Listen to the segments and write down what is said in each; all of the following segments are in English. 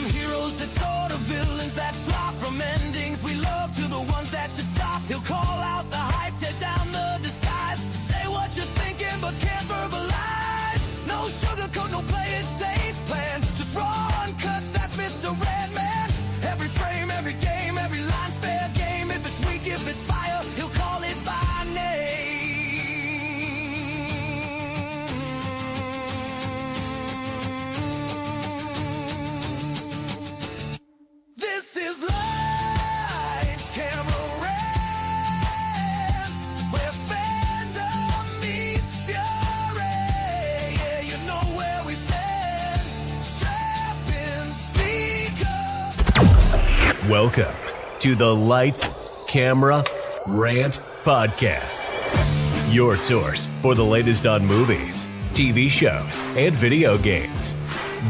heroes that soar to villains that flop from endings we love to the ones that should stop. He'll call out the hype, tear down the disguise. Say what you're thinking but can't verbalize. No sugarcoat, no play it safe plan. Just raw uncut, that's Mr. Redman. Every frame, every game, every line's fair game. If it's weak, if it's fire, he'll call it by name. This is Lights, Camera, Rant, where fandom meets fury. Yeah, you know where we stand. Strap in, speak up. Welcome to the Lights, Camera, Rant podcast. Your source for the latest on movies, TV shows, and video games.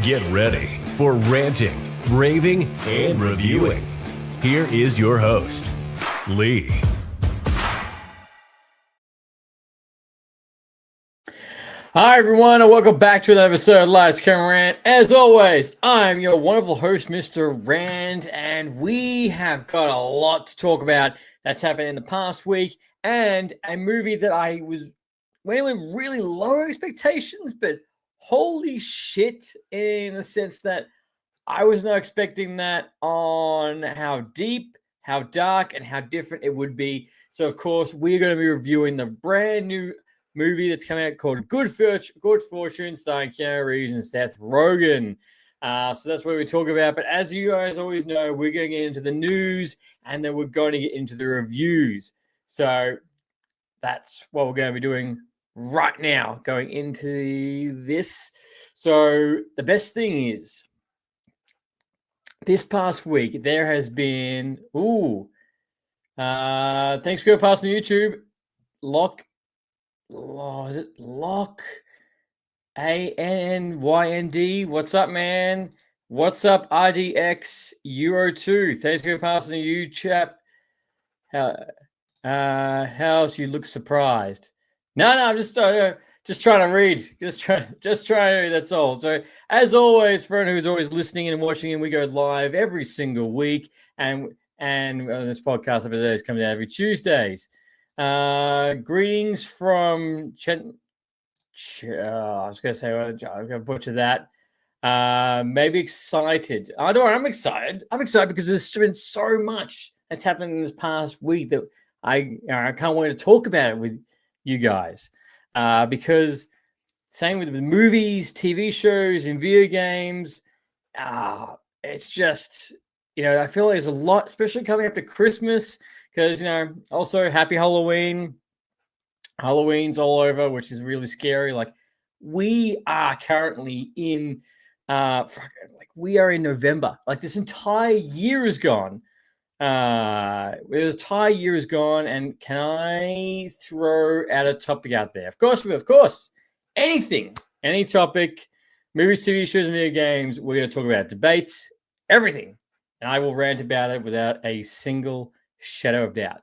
Get ready for ranting, raving, and reviewing. Here is your host, Lee. Hi everyone, and welcome back to another episode of Lights, Camera, Rant. As always, I'm your wonderful host, Mr. Rand, and we have got a lot to talk about that's happened in the past week, and a movie that I went with really low expectations, but holy shit, in the sense that I was not expecting that on how deep, how dark, and how different it would be. So, of course, we're going to be reviewing the brand new movie that's coming out called Good Fortune, starring Keanu Reeves and Seth Rogen. So that's what we talk about. But as you guys always know, we're going to get into the news, and then we're going to get into the reviews. So that's what we're going to be doing right now, going into this. So the best thing is, this past week, there has been, thanks for your pass on YouTube, is it Lock? ANNYND. What's up, man? What's up, RDX Euro 2? Thanks for your pass on the YouTube chat. How's you look surprised? No, I'm just trying to read. Just trying to read, that's all. So, as always, for anyone who's always listening and watching, and we go live every single week, and this podcast episode is coming out every Tuesdays. Greetings from I was going to say, I'm going to butcher that. Maybe excited. I'm excited. I'm excited because there's been so much that's happened in this past week that I can't wait to talk about it with you guys. Because same with the movies, TV shows, and video games, it's just, I feel like there's a lot, especially coming up to Christmas, because, also happy Halloween. Halloween's all over, which is really scary. Like, we are currently in, we are in November. Like, this entire year is gone. This entire year is gone, and can I throw out a topic out there? Of course. Anything, any topic, movies, TV shows, and video games, we're going to talk about debates, everything. And I will rant about it without a single shadow of doubt.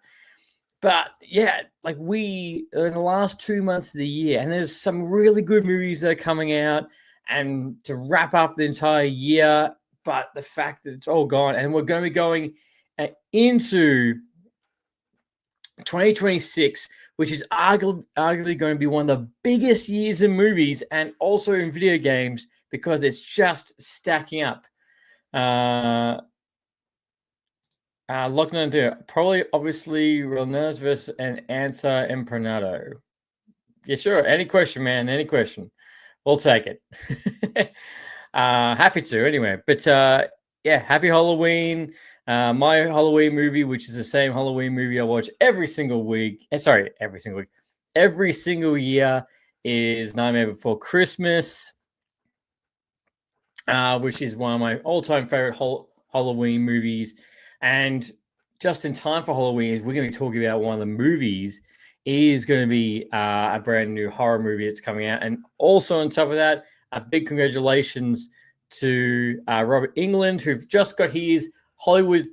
But yeah, like we are in the last 2 months of the year, and there's some really good movies that are coming out, and to wrap up the entire year. But the fact that it's all gone, and we're going to be going into 2026, which is arguably going to be one of the biggest years in movies and also in video games, because it's just stacking up. Lockdown there, probably obviously Villeneuve versus an answer Emprenado. Yeah, sure. Any question, man. Any question. We'll take it. Happy to anyway. But yeah, happy Halloween. My Halloween movie, which is the same Halloween movie I watch every single week. Every single year, is Nightmare Before Christmas, which is one of my all-time favorite Halloween movies. And just in time for Halloween, we're going to be talking about one of the movies is going to be a brand new horror movie that's coming out. And also on top of that, a big congratulations to Robert Englund, who've just got his Hollywood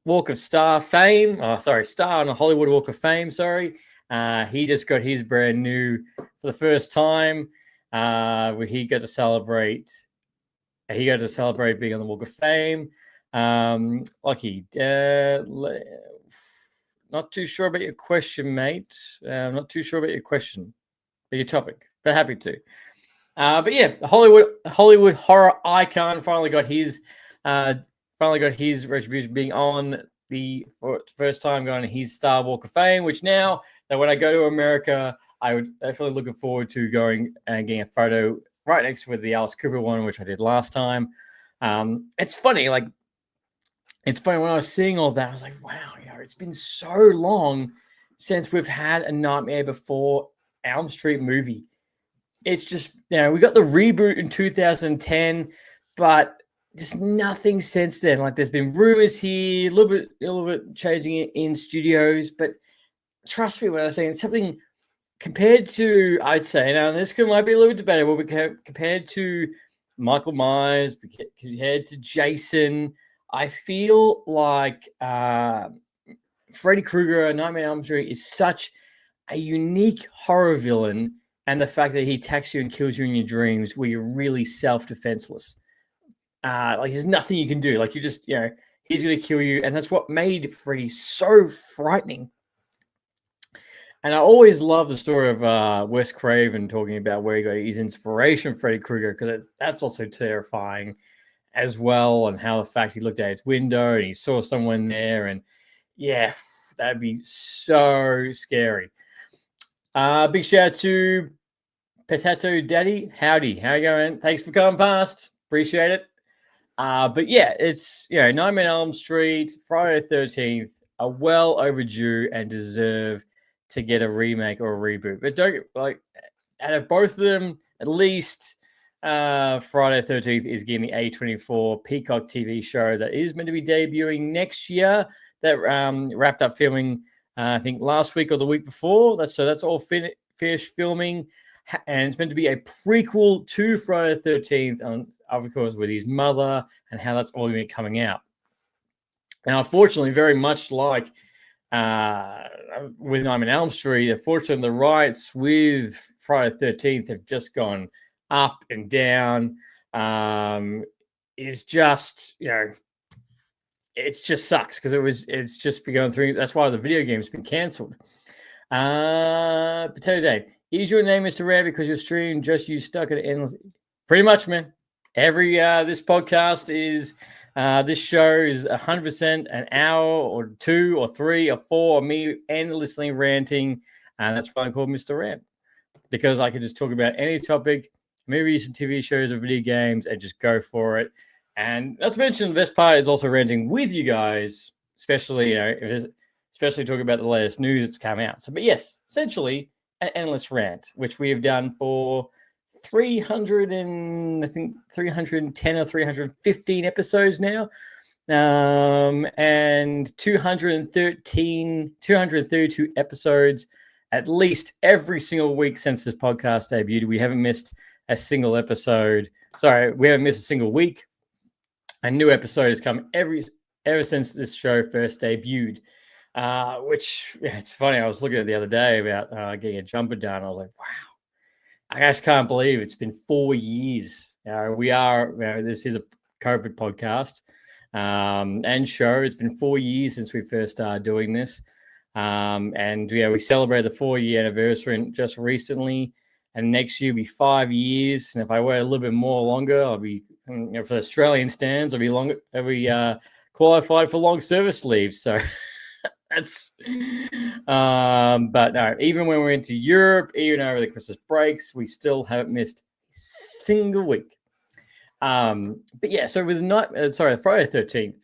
Walk of Star fame. Star on the Hollywood Walk of Fame. He just got his brand new for the first time, where he got to celebrate he got to celebrate being on the Walk of Fame. Lucky, not too sure about your question, mate. Not too sure about your question, or your topic, but happy to. But yeah, Hollywood horror icon finally got his retribution, being on the first time going on his Star Walk of Fame. Which now that when I go to America, I would definitely looking forward to going and getting a photo right next to the Alice Cooper one, which I did last time. It's funny, when I was seeing all that, I was like, wow, it's been so long since we've had a Nightmare Before Elm Street movie. It's just, we got the reboot in 2010, but just nothing since then. Like, there's been rumors here, a little bit changing it in studios, but trust me when I'm saying something compared to, I'd say, now this might be a little bit debatable, but compared to Michael Myers, compared to Jason, I feel like Freddy Krueger, Nightmare on Elm Street, is such a unique horror villain, and the fact that he attacks you and kills you in your dreams where you're really self-defenseless. There's nothing you can do. Like, you just, he's going to kill you, and that's what made Freddy so frightening. And I always love the story of Wes Craven talking about where he got his inspiration, Freddy Krueger, because that's also terrifying as well, and how the fact he looked out his window and he saw someone there, and yeah, that'd be so scary. Big shout out to Potato Daddy. Howdy, how you going? Thanks for coming past. Appreciate it. But yeah, it's Nightmare on Elm Street, Friday the 13th, are well overdue and deserve to get a remake or a reboot. But don't out of both of them, at least Friday the 13th is getting the A24 Peacock TV show that is meant to be debuting next year. That wrapped up filming, I think, last week or the week before. That's all finished filming, and it's meant to be a prequel to Friday the 13th, of course, with his mother and how that's all going to be coming out. Now, unfortunately, very much like with Nightmare on Elm Street, unfortunately, the rights with Friday the 13th have just gone up and down. It's just, it just sucks because it's just been going through. That's why the video game's been cancelled. Potato Day. Is your name Mr. Rare because your stream just you stuck at endless? Pretty much, man. Every this podcast is this show is 100% an hour or 2 or 3 or 4 of me endlessly ranting, and that's why I'm called Mr. Rant, because I can just talk about any topic, movies and TV shows or video games, and just go for it. And not to mention, the best part is also ranting with you guys, especially especially talking about the latest news that's come out. So, but yes, essentially an endless rant, which we have done for 310 or 315 episodes now, and 232 episodes at least every single week since this podcast debuted. We haven't missed a single episode. Sorry, we haven't missed a single week. A new episode has come ever since this show first debuted. Which it's funny. I was looking at the other day about getting a jumper done. I was like, wow. I just can't believe it's been 4 years. This is a COVID podcast and show. It's been 4 years since we first started doing this. And we celebrated the 4-year anniversary just recently. And next year will be 5 years. And if I wait a little bit more longer, I'll be, for Australian stands, I'll be qualified for long service leave. So that's, but no, even when we're into Europe, even over the Christmas breaks, we still haven't missed a single week. But yeah, so with Friday the 13th,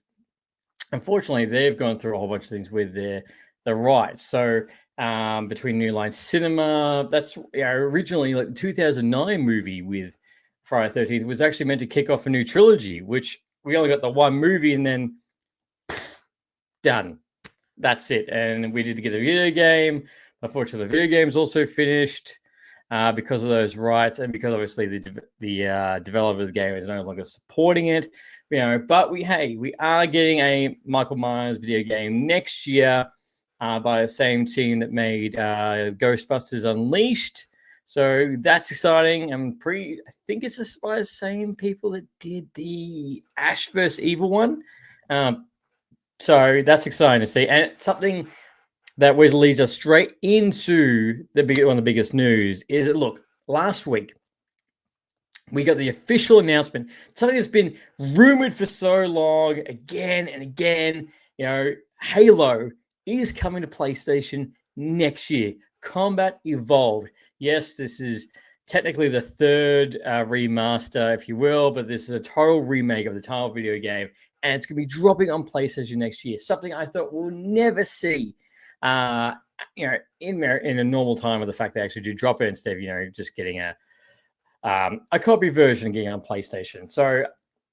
unfortunately, they've gone through a whole bunch of things with the rights. So between New Line Cinema, that's originally like the 2009 movie with Friday the 13th was actually meant to kick off a new trilogy, which we only got the one movie and then done. That's it. And we did get a video game. Unfortunately, the video game's also finished because of those rights, and because obviously the developer of the game is no longer supporting it. But we are getting a Michael Myers video game next year by the same team that made Ghostbusters Unleashed. So that's exciting. I think it's by the same people that did the Ash vs. Evil one. So that's exciting to see. And it's something that leads us straight into one of the biggest news is that, look, last week, we got the official announcement, something that's been rumored for so long, again and again. Halo is coming to PlayStation next year. Combat Evolved. Yes, this is technically the third remaster, if you will, but this is a total remake of the title video game, and it's going to be dropping on PlayStation next year. Something I thought we'll never see, in a normal time, with the fact they actually do drop it instead of just getting a copy version and getting it on PlayStation. So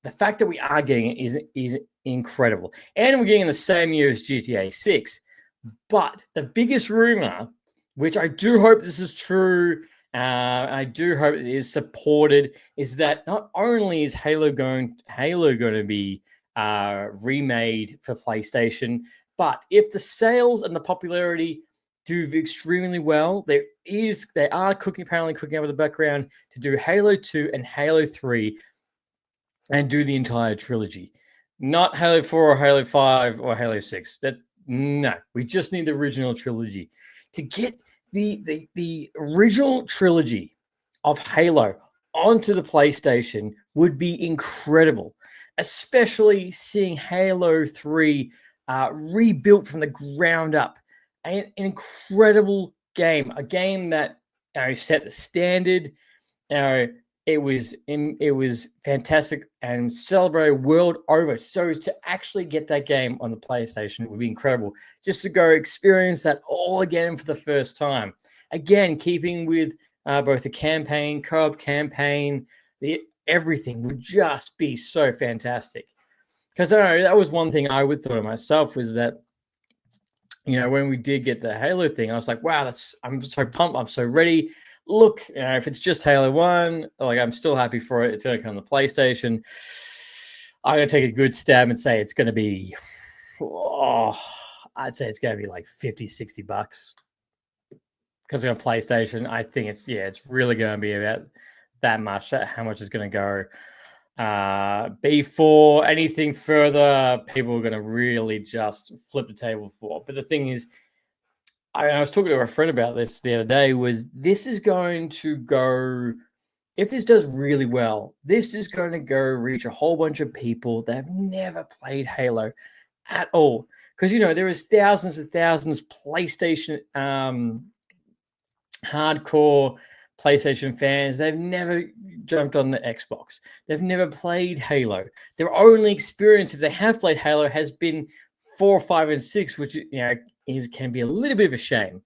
the fact that we are getting it is incredible. And we're getting in the same year as GTA 6. But the biggest rumor, which I do hope this is true, I do hope it is supported, is that not only is Halo going to be remade for PlayStation, but if the sales and the popularity do extremely well, they are apparently cooking up in the background to do Halo 2 and Halo 3 and do the entire trilogy. Not Halo 4 or Halo 5 or Halo 6. No, we just need the original trilogy. To get the original trilogy of Halo onto the PlayStation would be incredible, especially seeing Halo 3 rebuilt from the ground up. An incredible game, a game that set the standard. It was fantastic and celebrated world over. So to actually get that game on the PlayStation would be incredible. Just to go experience that all again for the first time. Again, keeping with both the campaign, co-op campaign, everything would just be so fantastic. Because I know that was one thing I would thought of myself, was that when we did get the Halo thing, I was like, wow, I'm so pumped. I'm so ready. Look, if it's just Halo 1, I'm still happy for it. It's going to come to PlayStation. I'm going to take a good stab and say it's going to be, I'd say it's going to be like $50, $60. Because on PlayStation, I think it's really going to be about that much, how much is going to go. Before anything further, people are going to really just flip the table for. But the thing is, I was talking to a friend about this the other day, was this is going to go, if this does really well, this is going to go reach a whole bunch of people that have never played Halo at all. Because, there is thousands and thousands PlayStation, hardcore PlayStation fans. They've never jumped on the Xbox. They've never played Halo. Their only experience, if they have played Halo, has been 4, 5, and 6, which can be a little bit of a shame.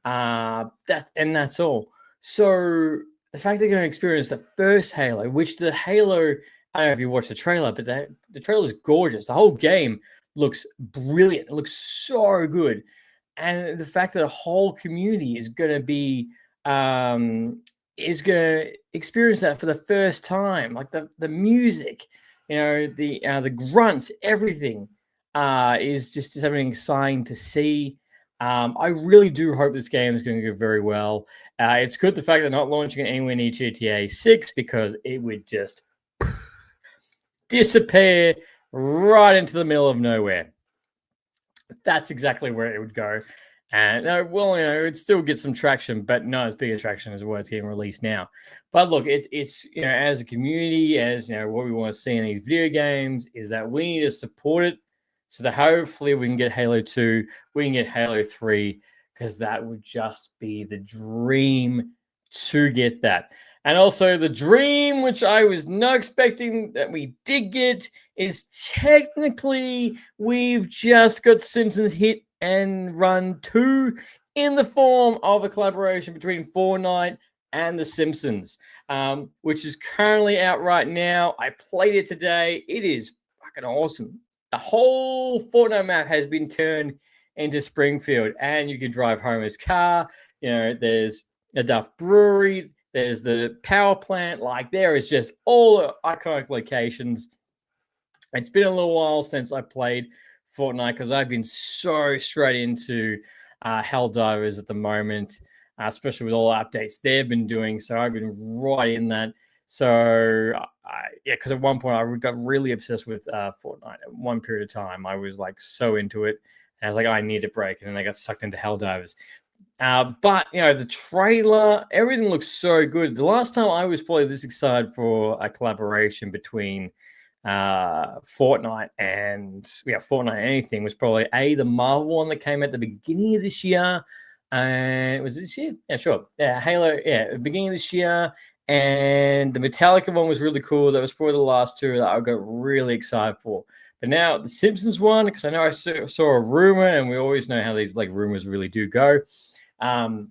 That's all. So the fact they're going to experience the first Halo, which the Halo, I don't know if you watched the trailer, but the trailer is gorgeous. The whole game looks brilliant. It looks so good. And the fact that a whole community is going to be is going to experience that for the first time, like the music, the grunts, everything is just something exciting to see. I really do hope this game is going to go very well. It's good the fact they're not launching it anywhere near GTA 6, because it would just disappear right into the middle of nowhere. That's exactly where it would go. And it would still get some traction, but not as big a traction as what's getting released now. But look, it's as a community, as what we want to see in these video games is that we need to support it, so that hopefully we can get Halo 2, we can get Halo 3, because that would just be the dream to get that. And also the dream, which I was not expecting that we did get, is technically we've just got Simpsons Hit and Run 2 in the form of a collaboration between Fortnite and The Simpsons, which is currently out right now. I played it today. It is fucking awesome. The whole Fortnite map has been turned into Springfield, and you can drive Homer's car. There's a Duff Brewery. There's the power plant. There is just all the iconic locations. It's been a little while since I played Fortnite, because I've been so straight into Helldivers at the moment. especially with all the updates they've been doing. So I've been right in that. So because at one point I got really obsessed with Fortnite. At one period of time, I was like so into it. And I was like, I need a break, and then I got sucked into Helldivers. But the trailer, everything looks so good. The last time I was probably this excited for a collaboration between Fortnite and Fortnite anything was probably the Marvel one that came at the beginning of this year. And was it this year? Yeah, sure. Yeah, Halo. Yeah, beginning of this year. And the Metallica one was really cool. That was probably the last two that I got really excited for. But now the Simpsons one, because I know I saw a rumor, and we always know how these like rumors really do go. But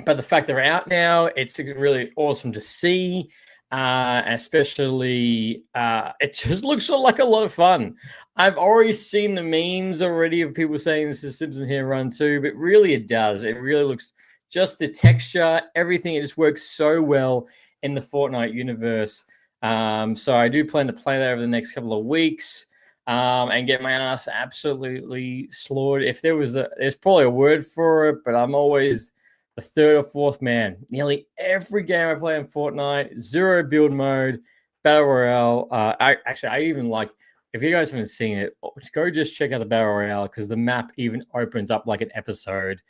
the fact they're out now, it's really awesome to see. Especially, it just looks like a lot of fun. I've already seen the memes already of people saying this is Simpsons Here Run 2, but really it does. It really looks, just the texture, everything, it just works so well in the Fortnite universe. So I do plan to play that over the next couple of weeks. And get my ass absolutely slaughtered. If there's probably a word for it, but I'm always the third or fourth man. Nearly every game I play in Fortnite, zero build mode, Battle Royale. I even like, if you guys haven't seen it, go just check out the Battle Royale, because the map even opens up like an episode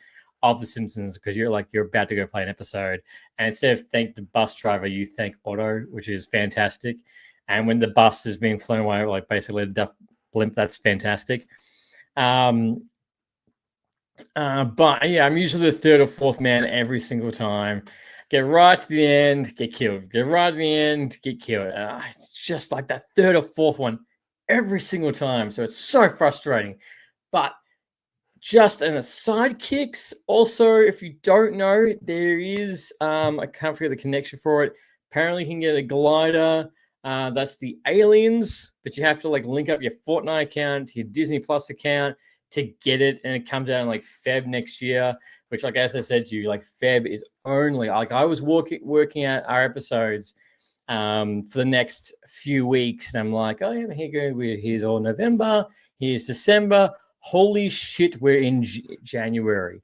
of The Simpsons, because you're about to go play an episode. And instead of thank the bus driver, you thank Otto, which is fantastic. And when the bus is being flown away, like basically the Duff blimp, that's fantastic. But yeah, I'm usually the third or fourth man every single time. Get right to the end, get killed. Get right to the end, get killed. It's just like that third or fourth one every single time. So it's so frustrating. But just in the sidekicks, also, if you don't know, there is, I can't forget the connection for it. Apparently, you can get a glider. That's the Aliens, but you have to like link up your Fortnite account to your Disney Plus account to get it, and it comes out in like Feb next year. Which, like as I said to you, like Feb is only like I was working out our episodes for the next few weeks, and I'm like, oh yeah, here's all November, here's December. Holy shit, we're in January,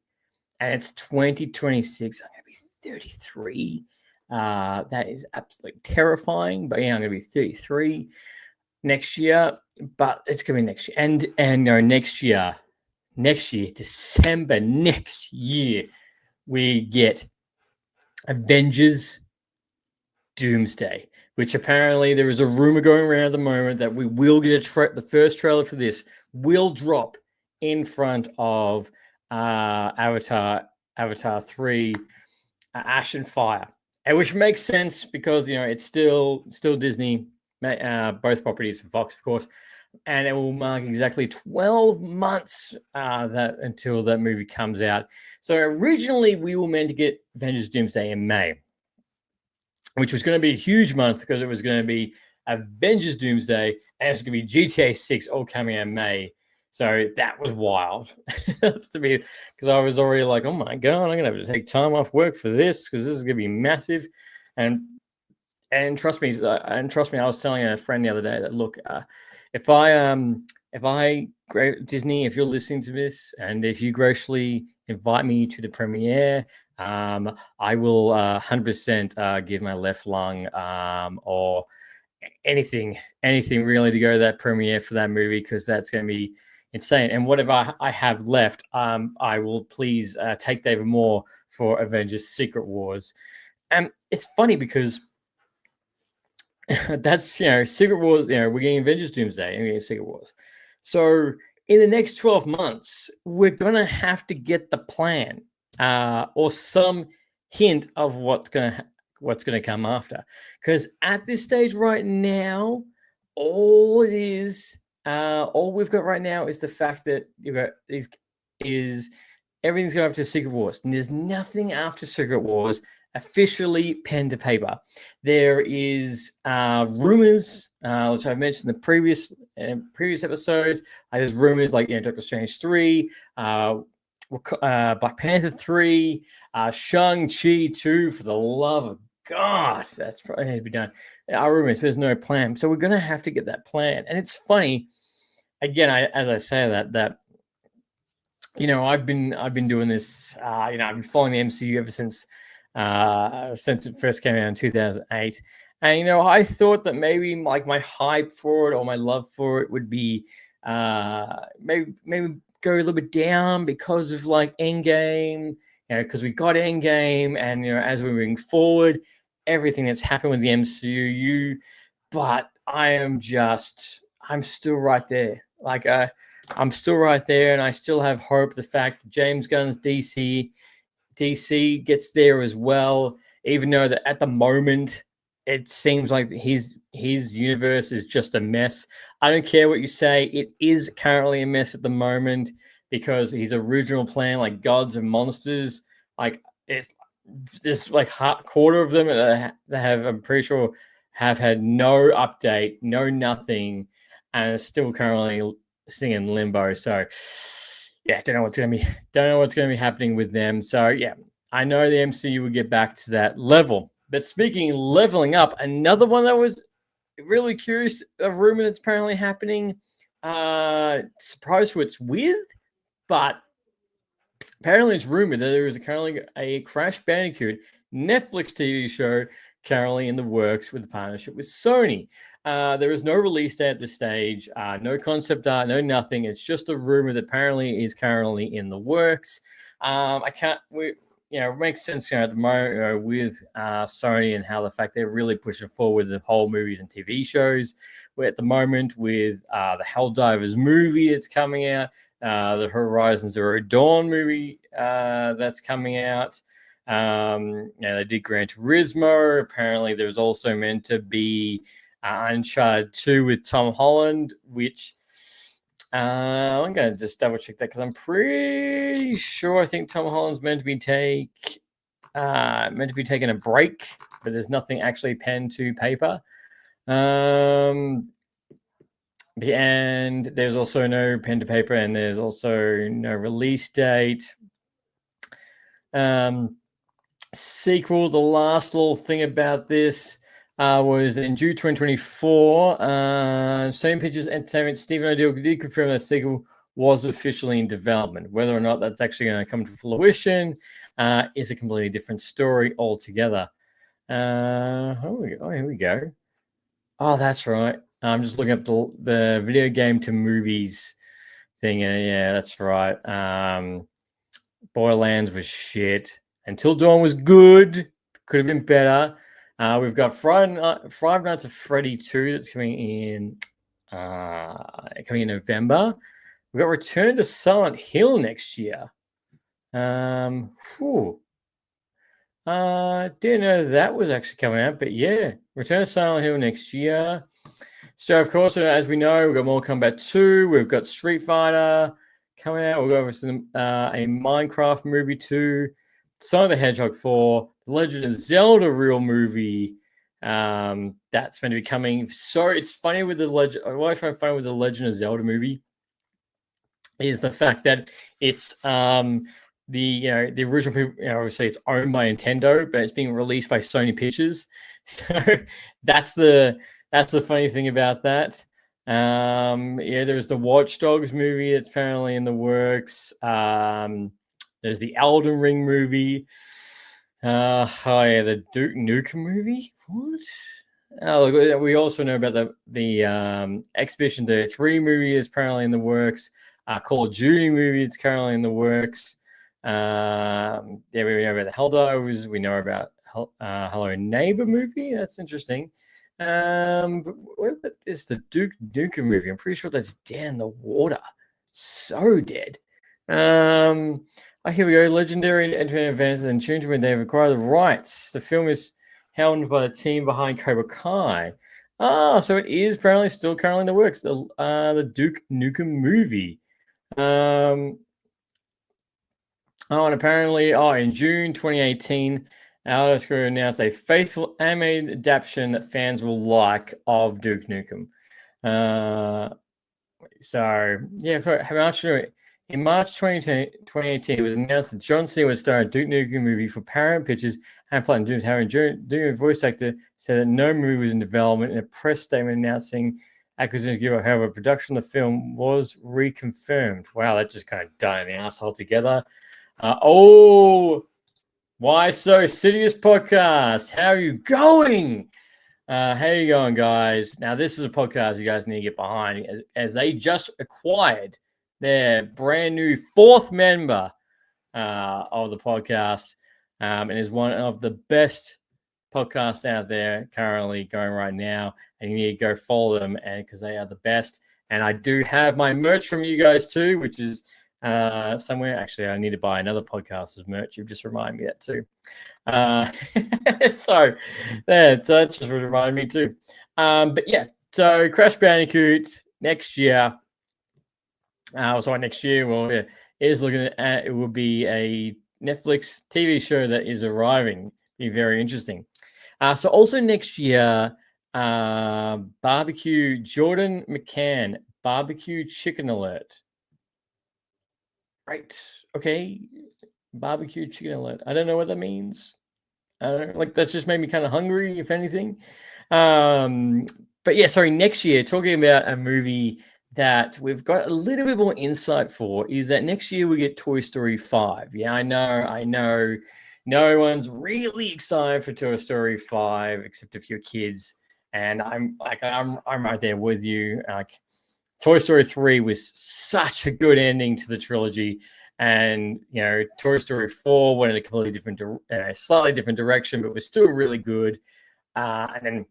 and it's 2026. I'm gonna be 33. That is absolutely terrifying. But yeah, I'm gonna be 33 next year. But it's gonna be next year, and no, next year, December next year, we get Avengers Doomsday, which apparently there is a rumor going around at the moment that we will get the first trailer for this will drop in front of Avatar 3, Ash and Fire. And which makes sense because it's still Disney, both properties from Fox, of course, and it will mark exactly 12 months until that movie comes out. So originally we were meant to get Avengers Doomsday in May, which was going to be a huge month because it was going to be Avengers Doomsday and it's going to be GTA 6 all coming out in May. So that was wild to me, because I was already like, oh my God, I'm going to have to take time off work for this because this is going to be massive. And trust me, I was telling a friend the other day that, look, if Disney, if you're listening to this and if you graciously invite me to the premiere, I will 100% give my left lung or anything really to go to that premiere for that movie, because that's going to be insane. And whatever I have left, I will please take David Moore for Avengers Secret Wars. And it's funny because that's, Secret Wars, we're getting Avengers Doomsday and we're getting Secret Wars. So in the next 12 months, we're going to have to get the plan or some hint of what's going to come after. Because at this stage right now, all we've got right now is the fact that everything's going up to Secret Wars. And there's nothing after Secret Wars officially pen to paper. There is rumors, which I mentioned in the previous episodes. There's rumors like Doctor Strange 3, Black Panther 3, Shang-Chi 2, for the love of God. That's probably need to be done. Our rumors, there's no plan. So we're going to have to get that plan. And it's funny, again, as I say that I've been doing this. I've been following the MCU ever since it first came out in 2008. And I thought that maybe like my hype for it or my love for it would be maybe go a little bit down because of like Endgame. Because we got Endgame, and as we're moving forward, everything that's happened with the MCU. But I'm still right there. Like I'm still right there, and I still have hope. The fact that James Gunn's DC gets there as well, even though that at the moment it seems like his universe is just a mess. I don't care what you say; it is currently a mess at the moment because his original plan, like Gods and Monsters, like it's there's like quarter of them that have, I'm pretty sure, have had no update, no nothing, and it's still currently sitting in limbo. So yeah, don't know what's gonna be happening with them. So yeah, I know the MCU will get back to that level. But speaking of leveling up, another one that was really curious, a rumor that's apparently happening. Surprised who it's with, but apparently it's rumored that there is currently a Crash Bandicoot Netflix TV show currently in the works with a partnership with Sony. There is no release date at this stage, no concept art, no nothing. It's just a rumor that apparently is currently in the works. It makes sense at the moment with Sony and how the fact they're really pushing forward the whole movies and TV shows. We're at the moment with the Helldivers movie that's coming out, the Horizon Zero Dawn movie that's coming out. They did Gran Turismo. Apparently, there's also meant to be Uncharted 2 with Tom Holland, which I'm going to just double check that because I'm pretty sure I think Tom Holland's meant to be taking a break, but there's nothing actually pen to paper. And there's also no pen to paper, and there's also no release date. Sequel, the last little thing about this was in June 2024, Sony Pictures Entertainment Stephen O'Deal did confirm that sequel was officially in development. Whether or not that's actually going to come to fruition is a completely different story altogether. Here we go. Oh, that's right. I'm just looking up the video game to movies thing. Yeah, that's right. Borderlands was shit. Until Dawn was good. Could have been better. We've got Five Nights at Freddy 2 that's coming in November. We've got Return to Silent Hill next year. Didn't know that was actually coming out, but yeah, Return to Silent Hill next year. So, of course, as we know, we've got Mortal Kombat 2. We've got Street Fighter coming out. We'll go over some a Minecraft movie 2. Sonic the Hedgehog 4, The Legend of Zelda real movie that's meant to be coming. So it's funny with the Legend. What I find funny with the Legend of Zelda movie is the fact that it's the original people. Obviously, it's owned by Nintendo, but it's being released by Sony Pictures. So that's the funny thing about that. There's the Watch Dogs movie that's apparently in the works. There's the Elden Ring movie. The Duke Nukem movie. What? Oh, look, we also know about the Expedition 33 movie is apparently in the works. Call of Duty movie is currently in the works. We know about the Helldivers. We know about Hello Neighbor movie. That's interesting. What is the Duke Nukem movie? I'm pretty sure that's dead in the water. So dead. Here we go. Legendary Entertainment Advances and Tunes when they've acquired the rights. The film is held by the team behind Cobra Kai. So it is apparently still currently in the works. The Duke Nukem movie. And apparently, in June 2018, Alex Crew announced a faithful animated adaptation that fans will like of Duke Nukem. In March 2018, it was announced that John Cena would star in a Duke Nukem movie for Paramount Pictures and Platinum Dunes. However, Duke voice actor said that no movie was in development in a press statement announcing acquisition deal. However, production of the film was reconfirmed. Wow, that just kind of died in the ass altogether. Why So Serious podcast? How are you going? How you going, guys? Now, this is a podcast you guys need to get behind as they just acquired their brand new fourth member of the podcast and is one of the best podcasts out there currently going right now. And you need to go follow them because they are the best. And I do have my merch from you guys too, which is somewhere. Actually, I need to buy another podcast's merch. You've just reminded me that too. So that just reminded me too. But yeah, so Crash Bandicoot next year. Next year, well, yeah, is looking at it will be a Netflix TV show that is arriving. Be very interesting. So also next year, barbecue Jordan McCann barbecue chicken alert. Right. Okay. Barbecue chicken alert. I don't know what that means. That's just made me kind of hungry, if anything. But yeah, sorry, next year, talking about a movie that we've got a little bit more insight for is that next year we get Toy Story 5. Yeah, I know. No one's really excited for Toy Story 5 except a few kids. And I'm right there with you. Toy Story 3 was such a good ending to the trilogy. And, Toy Story 4 went in a completely different, slightly different direction, but was still really good. And then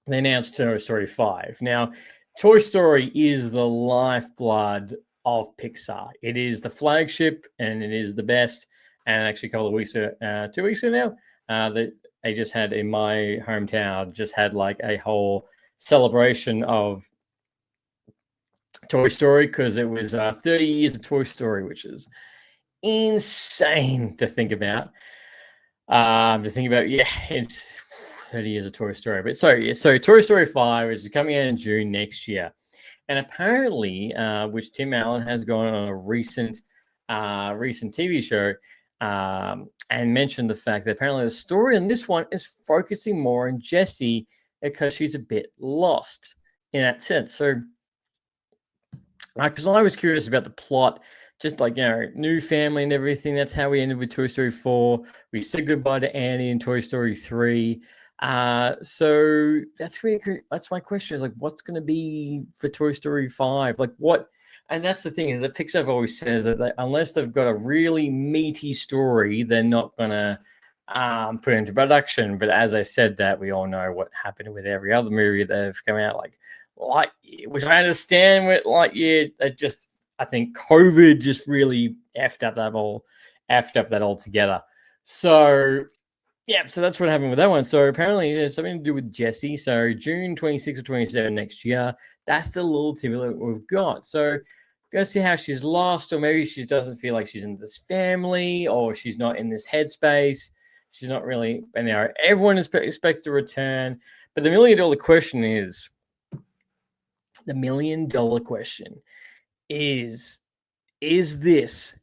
they announced Toy Story 5. Now, Toy Story is the lifeblood of Pixar. It is the flagship and it is the best. And actually, a couple of weeks ago, 2 weeks ago now, they just had in my hometown, just had like a whole celebration of Toy Story because it was 30 years of Toy Story, which is insane to think about. It's 30 years of Toy Story. But so Toy Story 5 is coming out in June next year. And apparently, which Tim Allen has gone on a recent TV show and mentioned the fact that apparently the story in this one is focusing more on Jessie because she's a bit lost in that sense. So, because I was curious about the plot, just like, new family and everything. That's how we ended with Toy Story 4. We said goodbye to Annie in Toy Story 3. So that's my question is like, what's going to be for Toy Story 5? Like what? And that's the thing is that Pixar always says that unless they've got a really meaty story, they're not going to put it into production. But as I said that, we all know what happened with every other movie that have come out, like which I understand with Lightyear. I think COVID just really effed up that altogether. So yeah, so that's what happened with that one. So apparently it's something to do with Jessie. So June 26 or 27 next year. That's the little tidbit that we've got. So go see how she's lost, or maybe she doesn't feel like she's in this family, or she's not in this headspace. She's not really, everyone is expected to return. But the $1 million question is, is this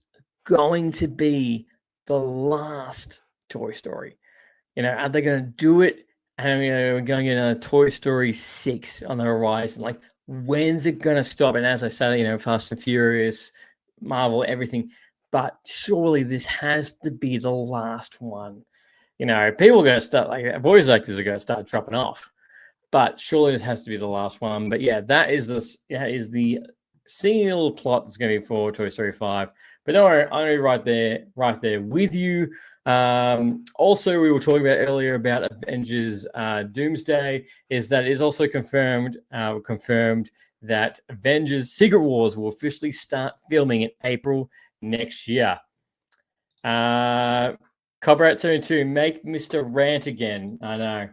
going to be the last Toy Story? Are they going to do it? And we're going to get a Toy Story 6 on the horizon. Like, when's it going to stop? And as I said, Fast and Furious, Marvel, everything. But surely this has to be the last one. People are going to start, voice actors are going to start dropping off. But surely this has to be the last one. But yeah, that is the single plot that's going to be for Toy Story 5. But don't worry, I'm going to be right there with you. Also, we were talking about earlier about Avengers Doomsday. That is also confirmed that Avengers Secret Wars will officially start filming in April next year. Cobrat72, make Mr. Rant again. I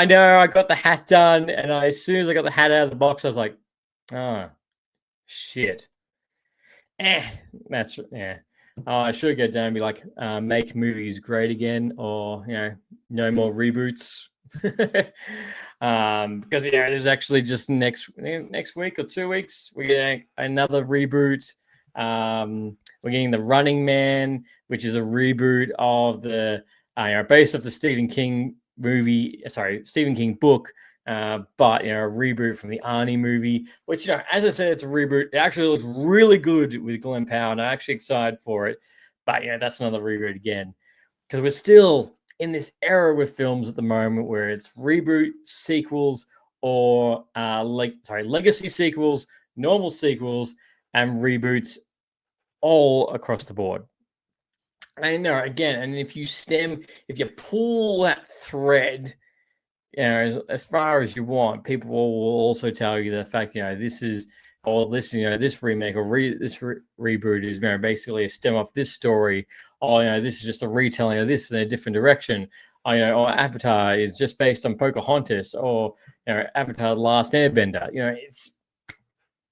know. I got the hat done, and as soon as I got the hat out of the box, I was like, oh, shit. That's, yeah. I should go down and be like, make movies great again, or, no more reboots. Because, there's actually just next week or 2 weeks, we're getting another reboot. We're getting The Running Man, which is a reboot of the, based off the Stephen King book but a reboot from the Arnie movie, which as I said, it's a reboot. It actually looks really good with Glenn Powell, and I'm actually excited for it. But that's another reboot again, because we're still in this era with films at the moment where it's reboot, sequels, or legacy sequels, normal sequels, and reboots all across the board. I know, again, and if you pull that thread, as far as you want, people will also tell you the fact, this is, or this, this remake or this reboot is basically a stem off this story, or, this is just a retelling of this in a different direction, or Avatar is just based on Pocahontas, or, Avatar: The Last Airbender.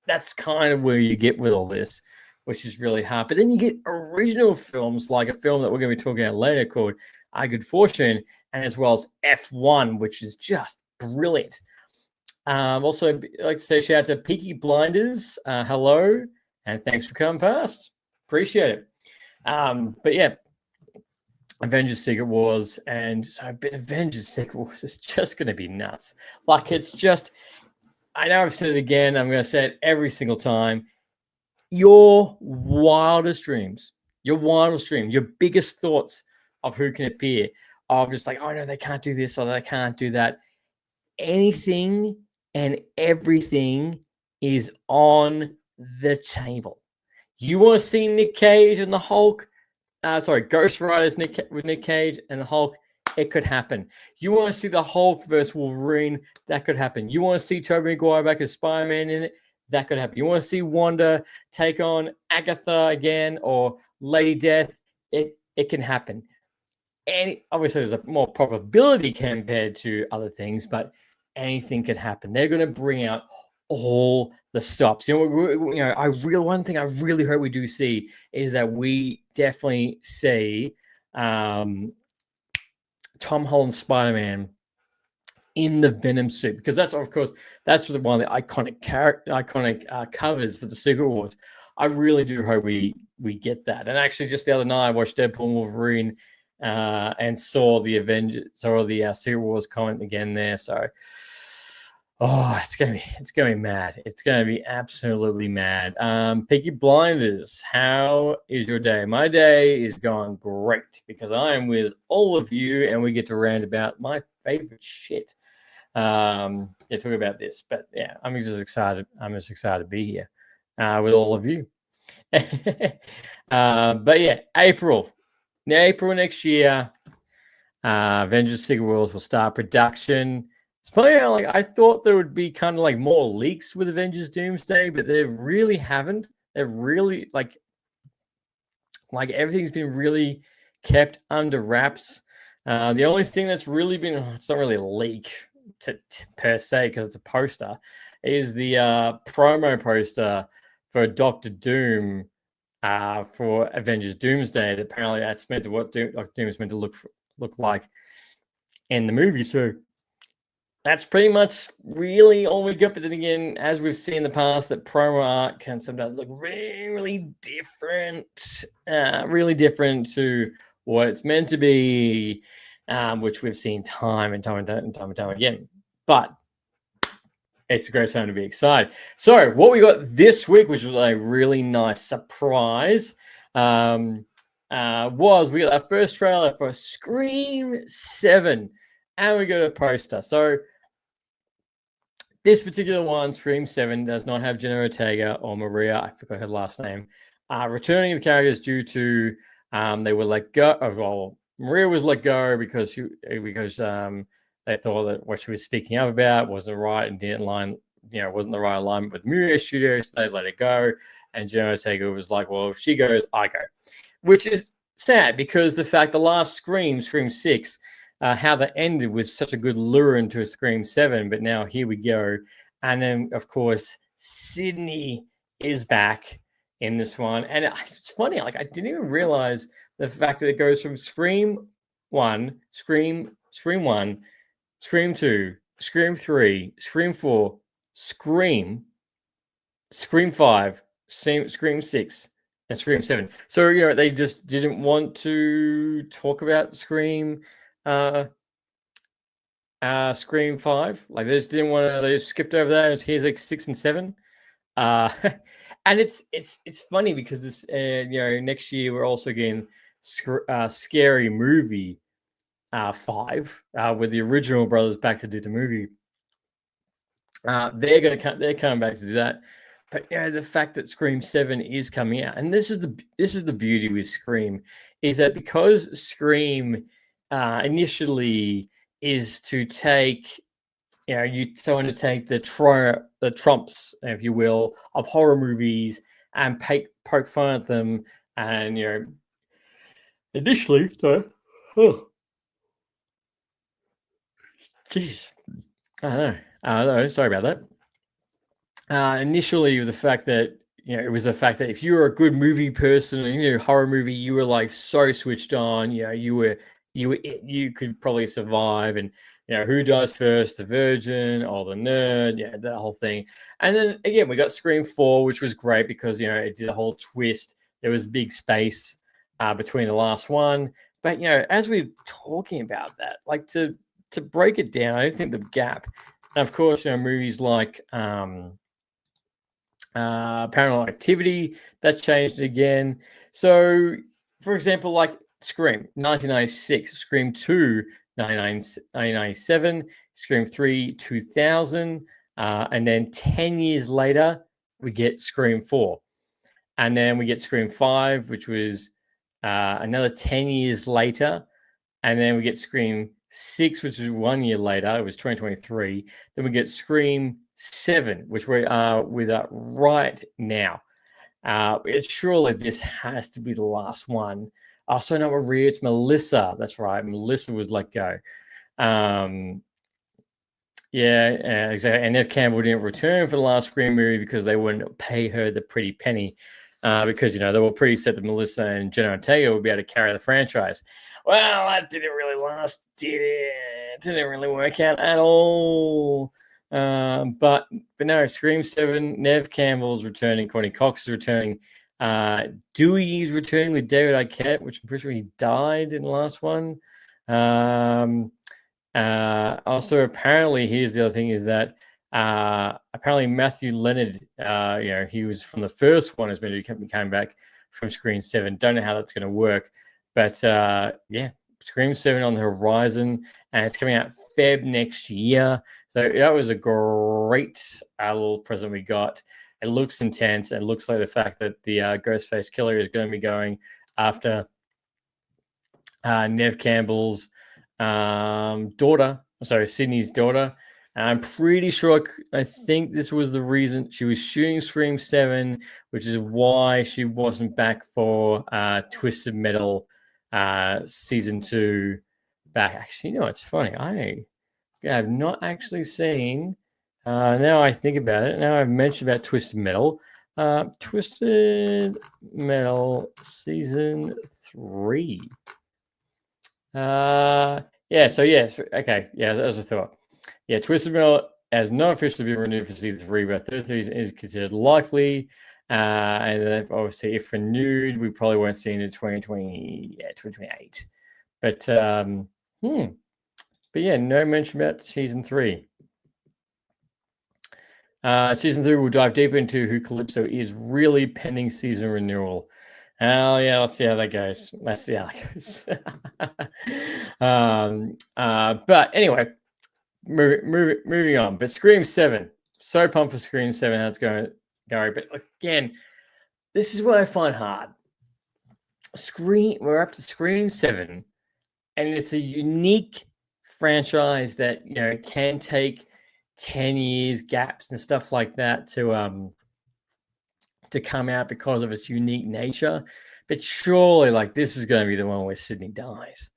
That's kind of where you get with all this, which is really hard. But then you get original films, like a film that we're going to be talking about later called Our Good Fortune, and as well as F1, which is just brilliant. Also, I'd like to say shout out to Peaky Blinders. Hello, and thanks for coming past. Appreciate it. But yeah, Avengers Secret Wars, and so Avengers Secret Wars is just going to be nuts. Like, it's just, I know I've said it again, I'm going to say it every single time. Your wildest dreams, your biggest thoughts of who can appear, of just like, oh no, they can't do this or they can't do that. Anything and everything is on the table. You want to see Nick Cage and the Hulk? Ghost Rider's with Nick Cage and the Hulk? It could happen. You want to see the Hulk versus Wolverine? That could happen. You want to see Tobey Maguire back as Spider-Man in it? That could happen. You want to see Wanda take on Agatha again or Lady Death? It can happen. And obviously, there's a more probability compared to other things, but anything could happen. They're going to bring out all the stops. One thing I really hope we do see is that we definitely see Tom Holland's Spider-Man in the Venom suit, because that's one of the iconic covers for the Secret Wars. I really do hope we get that. And actually, just the other night, I watched Deadpool and Wolverine and saw the Secret Wars comment again there. So, it's gonna be mad. It's gonna be absolutely mad. Peaky Blinders, how is your day? My day is going great because I am with all of you and we get to rant about my favorite shit. Talk about this, but yeah, I'm just excited to be here with all of you. But yeah, April next year, Avengers Secret Wars will start production. It's funny how, I thought there would be kind of more leaks with Avengers Doomsday, but they really haven't. They've really everything's been really kept under wraps. The only thing that's really been, it's not really a leak per se because it's a poster, is the promo poster for Doctor Doom for Avengers Doomsday. Apparently that's meant to what Doom is meant to look like in the movie. So that's pretty much really all we got. But then again, as we've seen in the past, that promo art can sometimes look really different to what it's meant to be, which we've seen time and time again. But it's a great time to be excited. So what we got this week, which was a really nice surprise, was we got our first trailer for Scream 7, and we got a poster. So this particular one, Scream 7, does not have Jenna Ortega or Maria, I forgot her last name, returning the characters due to they were let go. Maria was let go because they thought that what she was speaking up about wasn't right and wasn't the right alignment with Miria Studios, so they let it go. And Jenna Ortega was like, well, if she goes, I go. Which is sad because the last Scream 6, how that ended was such a good lure into a Scream 7, but now here we go. And then, of course, Sydney is back in this one. And it's funny, I didn't even realize the fact that it goes from Scream 1, Scream 1, Scream 2, Scream 3, Scream 4, Scream 5, Scream 6, and Scream 7. So, they just didn't want to talk about Scream Scream 5. Like they just didn't want to. They just skipped over that. Here's like 6 and 7. And it's funny because this next year we're also getting Scary Movie 5 with the original brothers back to do the movie. They're coming back to do that. But the fact that Scream 7 is coming out, and this is the beauty with Scream, is that because Scream initially is to take, you want to take the trumps, if you will, of horror movies and poke fun at them, and initially, jeez, I don't know. Sorry about that. Initially, the fact that it was the fact that if you were a good movie person and horror movie, you were like so switched on. You could probably survive. And who dies first, the virgin or the nerd? Yeah, that whole thing. And then again, we got Scream 4, which was great because it did a whole twist. There was big space between the last one. But as we're talking about that, like to break it down, I don't think the gap. And of course, movies like Paranormal Activity, that changed again. So, for example, like Scream 1996, Scream 2 1997, Scream 3 2000, and then 10 years later we get Scream 4, and then we get Scream 5, which was another 10 years later, and then we get Scream 6, which is 1 year later. It was 2023. Then we get Scream 7, which we are with right now. It's surely this has to be the last one. So not Maria, it's Melissa. That's right. Melissa was let go. Exactly. And Nev Campbell didn't return for the last Scream movie because they wouldn't pay her the pretty penny. Because they were pretty set that Melissa and Jenna Ortega would be able to carry the franchise. Well, that didn't really last, did it? It didn't really work out at all. But no, Scream 7, Nev Campbell's returning, Courtney Cox is returning, Dewey is returning with David Arquette, which I'm pretty sure he died in the last one. Also, apparently, here's the other thing is that apparently Matthew Leonard, he was from the first one, has been coming back from Scream 7. Don't know how that's going to work, but Scream 7 on the horizon, and it's coming out Feb next year. So that was a great little present we got. It looks intense. It looks like the fact that the Ghostface Killer is going to be going after Nev Campbell's daughter, Sydney's daughter. And I'm pretty sure, I think this was the reason she was shooting Scream 7, which is why she wasn't back for Twisted Metal season 2 back. Actually, it's funny. I have not actually seen, now I think about it, now I've mentioned about Twisted Metal. Twisted Metal season 3. As I thought. Yeah, Twisted Metal has not officially been renewed for season 3, but third season is considered likely. And then obviously, if renewed, we probably won't see it in 2028. But no mention about season 3. Season 3 will dive deeper into who Calypso is, really pending season renewal. Let's see how that goes. But anyway, moving on. But Scream 7, so pumped for Scream 7, how it's going. But again, this is what I find hard. We're up to Scream 7, and it's a unique franchise that can take 10 years gaps and stuff like that to come out because of its unique nature. But surely, this is going to be the one where Sydney dies.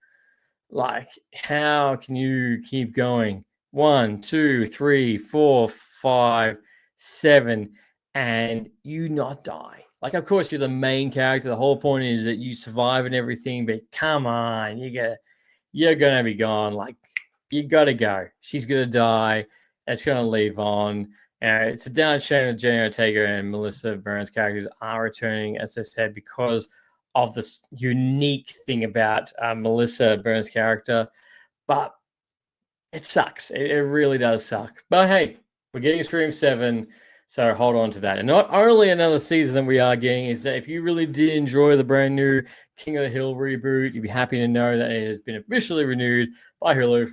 How can you keep going? 1, 2, 3, 4, 5, 7, and you not die? Of course, you're the main character. The whole point is that you survive and everything, but come on, you're going to be gone. You got to go. She's going to die. It's going to leave on. It's a down shame that Jenny Ortega and Melissa Burns' characters are returning, as I said, because of this unique thing about Melissa Burns' character. But it sucks. It really does suck. But hey, we're getting Stream 7, so hold on to that. And not only another season that we are getting, is that if you really did enjoy the brand new King of the Hill reboot, you'd be happy to know that it has been officially renewed by Hulu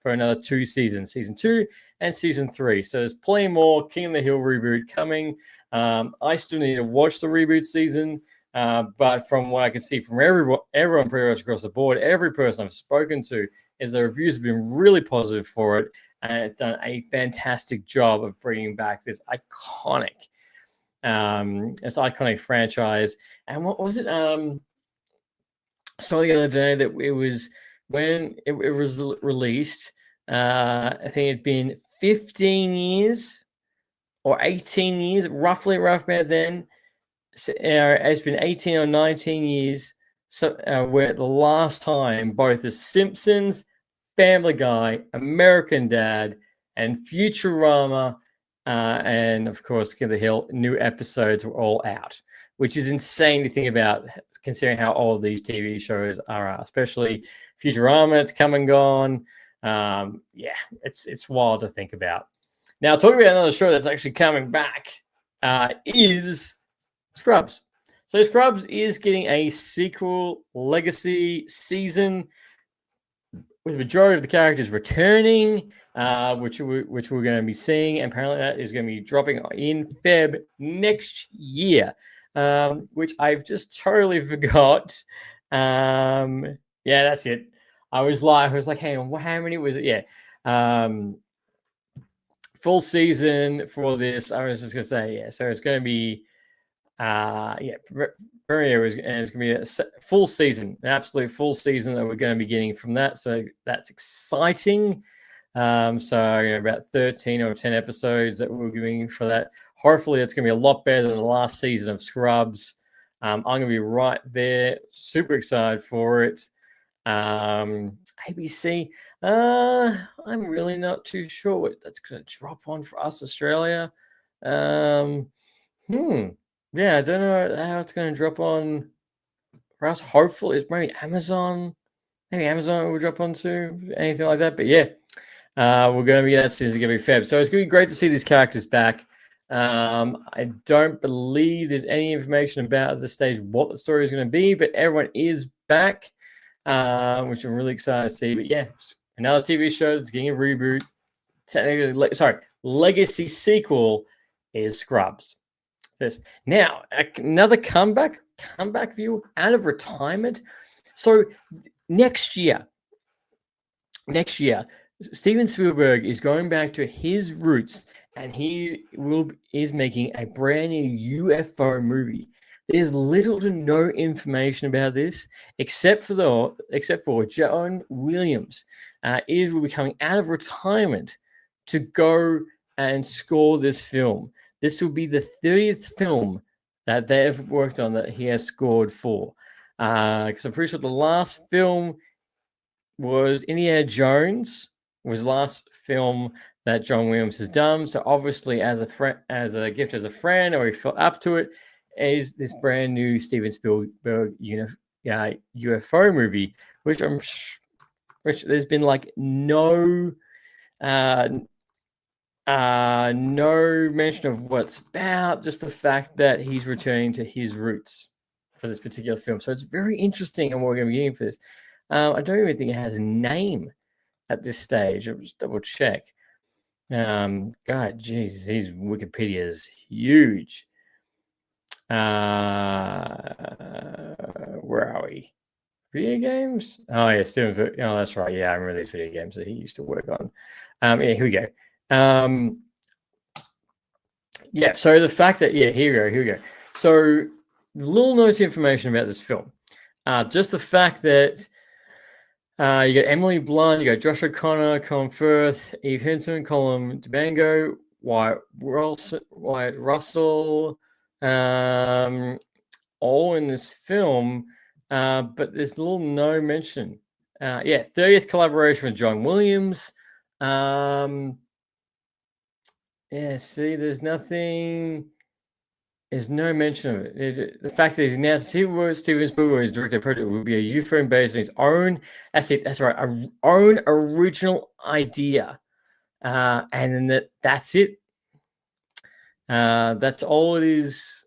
for another 2 seasons, season 2 and season 3. So there's plenty more King of the Hill reboot coming. I still need to watch the reboot season. But from what I can see from everyone pretty much across the board, every person I've spoken to, is the reviews have been really positive for it, and it's done a fantastic job of bringing back this iconic franchise. And what was it? Saw the other day that it was when it was released. I think it'd been 15 years or 18 years, roughly about then. It's been 18 or 19 years. So where the last time both The Simpsons, Family Guy, American Dad, and Futurama, and of course King of the Hill new episodes were all out, which is insane to think about, considering how old these TV shows are, especially Futurama. It's come and gone. It's wild to think about. Now, talking about another show that's actually coming back is Scrubs. So Scrubs is getting a sequel legacy season with the majority of the characters returning, which we're going to be seeing. And apparently that is going to be dropping in Feb next year, which I've just totally forgot. Yeah, that's it. I was like, hey, how many was it? Yeah. Full season for this. I was just going to say, yeah. So it's going to be premiere and it's going to be a full season, an absolute full season that we're going to be getting from that. So that's exciting. So about 13 or 10 episodes that we're giving for that. Hopefully, it's going to be a lot better than the last season of Scrubs. I'm going to be right there. Super excited for it. ABC. I'm really not too sure what that's going to drop on for us, Australia. Yeah, I don't know how it's going to drop on for us. Hopefully, it's maybe Amazon. Maybe Amazon will drop onto anything like that. But yeah, we're going to be that season going to be Feb. So it's going to be great to see these characters back. I don't believe there's any information about at this stage what the story is going to be, but everyone is back, which I'm really excited to see. But yeah, another TV show that's getting a reboot. Technically, legacy sequel is Scrubs. This now another comeback view out of retirement. So next year, Steven Spielberg is going back to his roots, and he is making a brand new UFO movie. There's little to no information about this, except for John Williams. He will be coming out of retirement to go and score this film. This will be the 30th film that they have worked on that he has scored for. Because I'm pretty sure the last film was Indiana Jones, was the last film that John Williams has done. So obviously, as a gift as a friend, or he felt up to it, is this brand new Steven Spielberg UFO movie, which there's been like no mention of what it's about, just the fact that he's returning to his roots for this particular film. So it's very interesting, and what we're going to be getting for this. I don't even think it has a name at this stage. I'll just double check. God, Jesus, his Wikipedia is huge. Where are we? Video games? Oh, yeah, Steven. Oh, that's right. Yeah, I remember these video games that he used to work on. Yeah, here we go. Yeah, so the fact that, yeah, here we go. So little note information about this film. Just the fact that you got Emily Blunt, you got Josh O'Connor, Colin Firth, Eve Henson, Colin DeBango, Wyatt Russell, all in this film, but there's little no mention. 30th collaboration with John Williams. Yeah, see, there's nothing There's no mention of it. The fact that he's announced Steven Spielberg is director of the project will be a youth film based on his own. That's it. That's right. Own original idea, and then that's it. That's all it is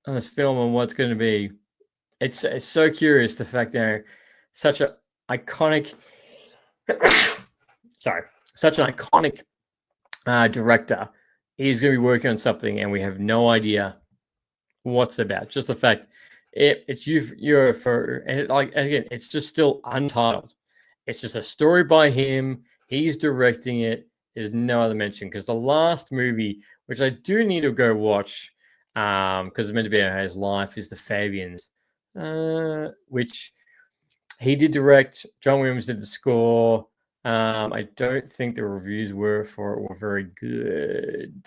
on this film and what's going to be. It's so curious the fact that such an iconic, such an iconic director is going to be working on something, and we have no idea what's about. Just the fact it's you're for and again, it's just still untitled. It's just a story by him. He's directing it. There's no other mention because the last movie, which I do need to go watch, because it's meant to be about his life, is The Fabians, which he did direct. John Williams did the score. I don't think the reviews were very good,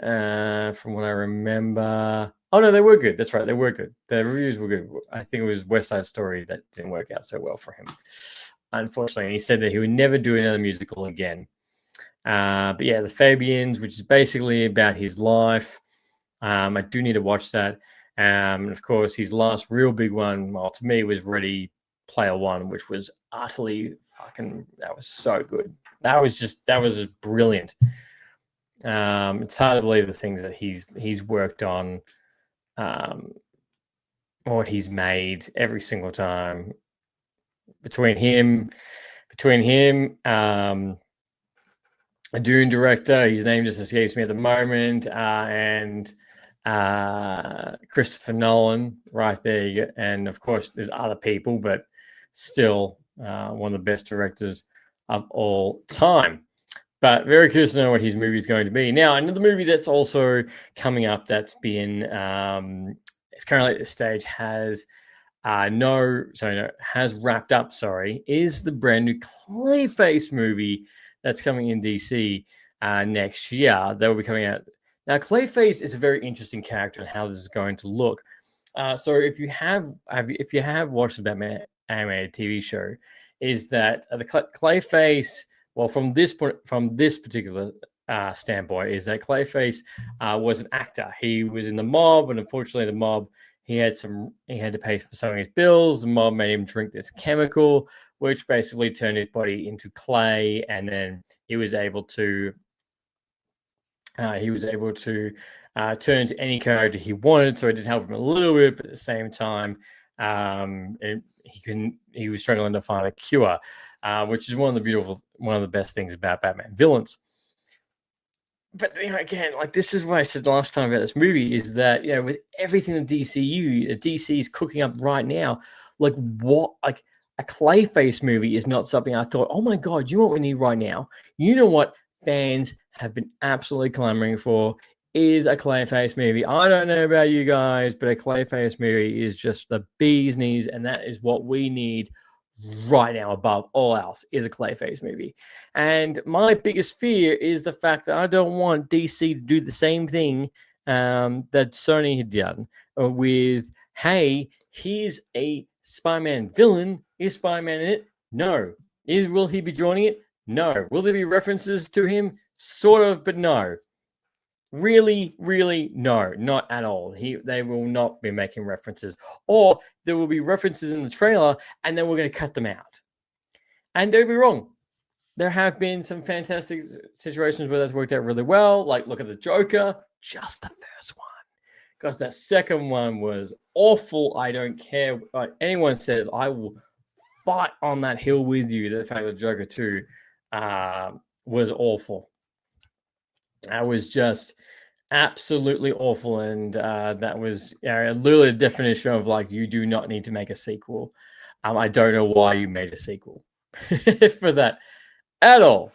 from what I remember. Oh no, they were good. That's right, they were good. The reviews were good. I think it was West Side Story that didn't work out so well for him, unfortunately. And he said that he would never do another musical again. But yeah, The Fabians, which is basically about his life. I do need to watch that. And of course, his last real big one, well, to me, was Ready Player One, which was utterly fucking. That was so good. That was just brilliant. It's hard to believe the things that he's worked on, what he's made every single time. Between him, a Dune director, his name just escapes me at the moment, and Christopher Nolan, right there. You go. And of course, there's other people, but still one of the best directors of all time. But very curious to know what his movie is going to be. Now, another movie that's also coming up that's been, it's currently at this stage, has wrapped up, is the brand new Clayface movie that's coming in DC next year. That will be coming out. Now, Clayface is a very interesting character and how this is going to look. So if you have watched the Batman animated TV show, is that the Clayface, well, from this particular standpoint, is that Clayface was an actor. He was in the mob, and unfortunately, the mob he had to pay for some of his bills. The mob made him drink this chemical, which basically turned his body into clay, and then he was able to turn to any character he wanted. So it did help him a little bit, but at the same time, he was struggling to find a cure, which is one of the best things about Batman villains. But again, like, this is what I said last time about this movie, is that with everything the DC is cooking up right now, like a Clayface movie is not something I thought, oh my god, you know what we need right now? You know what fans have been absolutely clamoring for is a Clayface movie. I don't know about you guys, but a Clayface movie is just the bee's knees, and that is what we need right now above all else, is a Clayface movie. And my biggest fear is the fact that I don't want DC to do the same thing that Sony had done with, hey, here's a Spider-Man villain. Is Spider-Man in it? No. Will he be joining it? No. Will there be references to him? Sort of, but no. Really, really, no, not at all. They will not be making references, or there will be references in the trailer, and then we're going to cut them out. And don't be wrong, there have been some fantastic situations where that's worked out really well. Like, look at the Joker, just the first one, because that second one was awful. I don't care what anyone says. I will fight on that hill with you. The fact that Joker 2 was awful. That was just absolutely awful, and that was literally the definition of, like, you do not need to make a sequel. I don't know why you made a sequel for that at all.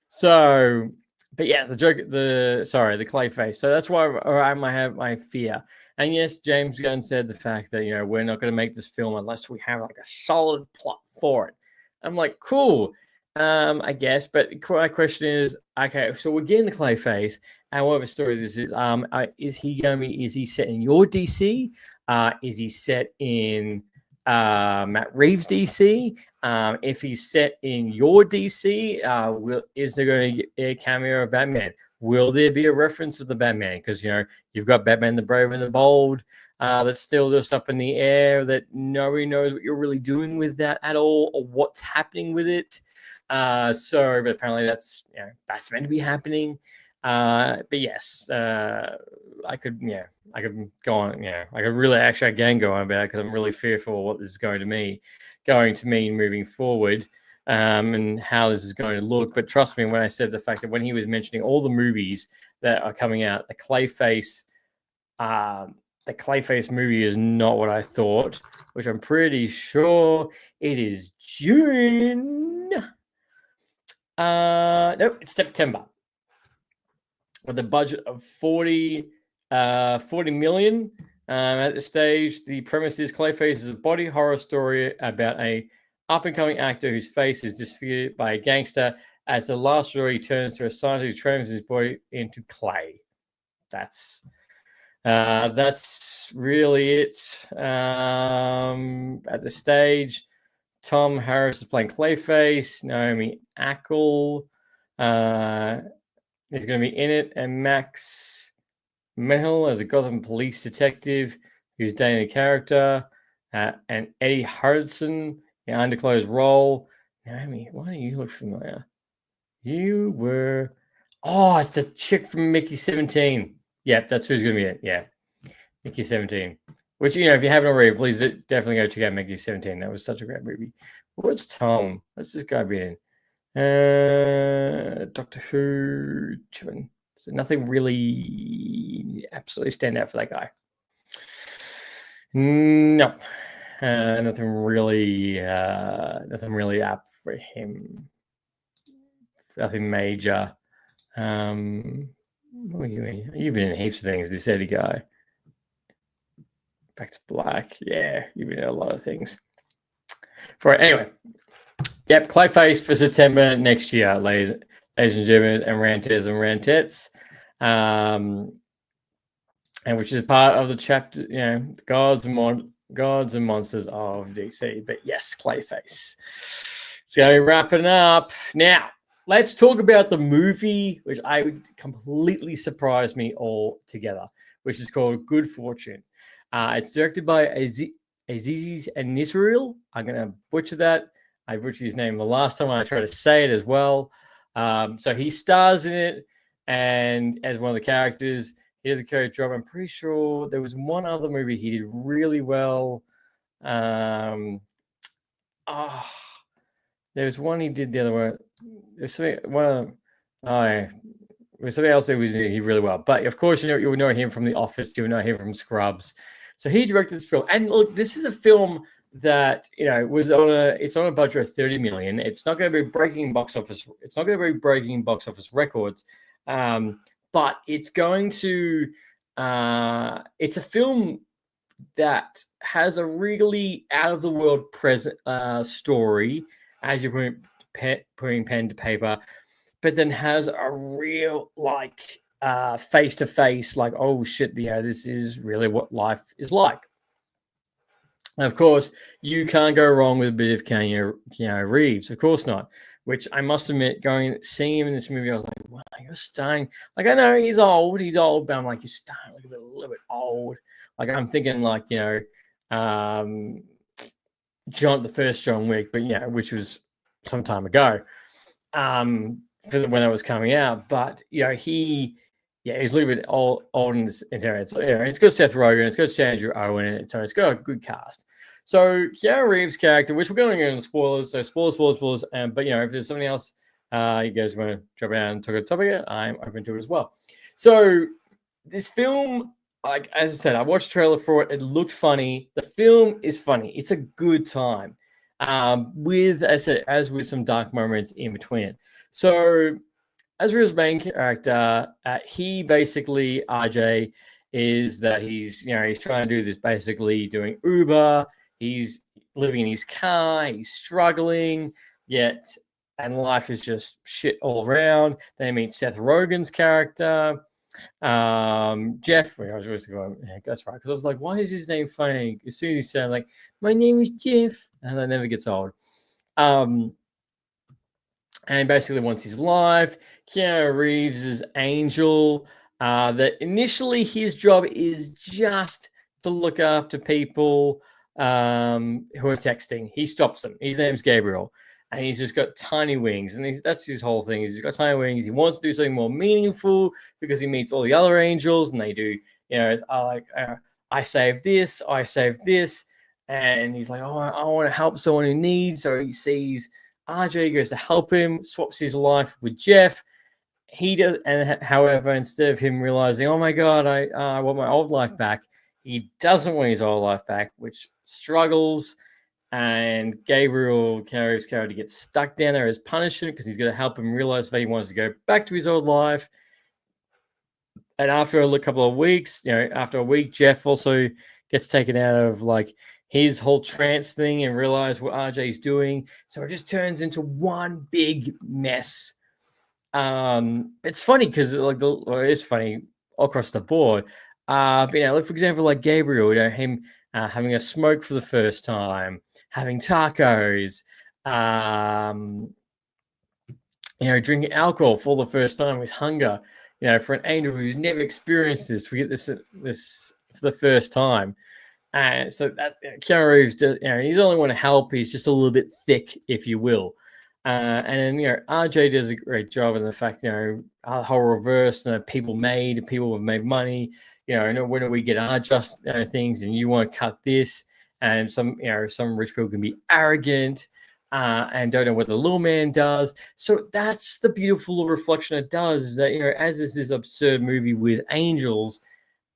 So, but yeah, the Clayface. So that's why I have my fear. And yes, James Gunn said the fact that we're not going to make this film unless we have like a solid plot for it. I'm like, cool. I guess, but my question is, okay, so we're getting the Clayface, and whatever story this is he set in your DC? Is he set in Matt Reeves' DC? If he's set in your DC, is there going to be a cameo of Batman? Will there be a reference to the Batman? Because, you've got Batman the Brave and the Bold that's still just up in the air, that nobody knows what you're really doing with that at all, or what's happening with it. But apparently that's meant to be happening. But yes, I could go on. I could really actually again go on about it, because I'm really fearful of what this is going to mean moving forward, and how this is going to look. But trust me when I said the fact that when he was mentioning all the movies that are coming out, the Clayface movie is not what I thought, which I'm pretty sure it is June. No, it's September. With a budget of 40 million. At this stage, the premise is Clayface is a body horror story about a up-and-coming actor whose face is disfigured by a gangster. As the last story, he turns to a scientist who transforms his body into clay. That's really it. At this stage, Tom Harris is playing Clayface. Naomi Ackel is going to be in it, and Max Mehel as a Gotham police detective who's dating a character, and Eddie Hudson in an undisclosed role. Naomi, why do you look familiar? You were... Oh, it's the chick from Mickey 17. Yep, that's who's going to be it. Yeah, Mickey 17. Which, if you haven't already, please definitely go check out Mickey 17. That was such a great movie. What's Tom? What's this guy be in? Doctor Who. So nothing really absolutely stand out for that guy. No, nothing really up for him. Nothing major. What are you in? You've been in heaps of things. This Eddie guy. Back to Black. Yeah, you've been in a lot of things. Anyway. Yep, Clayface for September next year, ladies and gentlemen, and ranters and rantettes, and which is part of the chapter, gods and monsters of DC. But yes, Clayface. So wrapping up now. Let's talk about the movie, which completely surprised me altogether, which is called Good Fortune. It's directed by Aziz Nisrael. I'm going to butcher that. I butchered his name the last time I tried to say it as well. So he stars in it, and as one of the characters, he does a great job. I'm pretty sure there was one other movie he did really well. There was one he did the other one. There's something else that he did really well. But of course, you would know him from The Office. You would know him from Scrubs. So he directed this film, and look, this is a film that was it's on a budget of 30 million. It's not going to be breaking box office. It's not going to be breaking box office records, but it's going to. It's a film that has a really out of the world present story as you're putting pen to paper, but then has a real face to face, oh shit, this is really what life is like. Of course, you can't go wrong with a bit of Keanu Reeves. Of course not. Which I must admit, seeing him in this movie, I was like, wow, you're starting. I know he's old, but I'm like, you're starting a little bit old. I'm thinking the first John Wick, but which was some time ago, when that was coming out. But he's a little bit old in this area. So, it's got Seth Rogen, it's got Sandra Oh in it, so it's got a good cast. So Keanu Reeves' character, which we're going to go into spoilers, so spoilers. But if there's something else you guys want to drop out and talk about the topic, I'm open to it as well. So this film, as I said, I watched the trailer for it. It looked funny. The film is funny. It's a good time. With some dark moments in between it. So Azrael's main character, he basically, RJ, is that he's trying to do this, basically doing Uber. He's living in his car. He's struggling, and life is just shit all around. Then he meets Seth Rogen's character, Jeff. I was always going, that's right, because I was like, why is his name funny? As soon as he said, my name is Jeff, and that never gets old. And basically wants his life. Keanu Reeves is Angel. That initially his job is just to look after people who are texting. He stops them. His name's Gabriel, and he's just got tiny wings, and that's his whole thing. He's got tiny wings. He wants to do something more meaningful because he meets all the other angels, and they do, I saved this, I saved this, and he's like, oh, I want to help someone who needs. So he sees RJ, goes to help him, swaps his life with Jeff. He does, and however, instead of him realizing, oh my God, I want my old life back, he doesn't want his old life back, which struggles. And Gabriel Carey's character gets stuck down there as punishment because he's going to help him realize that he wants to go back to his old life. And after a couple of weeks, after a week, Jeff also gets taken out of his whole trance thing and realize what RJ's doing. So it just turns into one big mess. It's funny because it's funny all across the board. But for example, Gabriel, him having a smoke for the first time, having tacos, drinking alcohol for the first time with hunger. For an angel who's never experienced this, we get this for the first time. So that's Keanu Reeves. He's only want to help. He's just a little bit thick, if you will. And then RJ does a great job in the fact the whole reverse. People have made money. When do we get our just things? And you want to cut this. And some rich people can be arrogant and don't know what the little man does. So that's the beautiful reflection it does. Is that as this absurd movie with angels.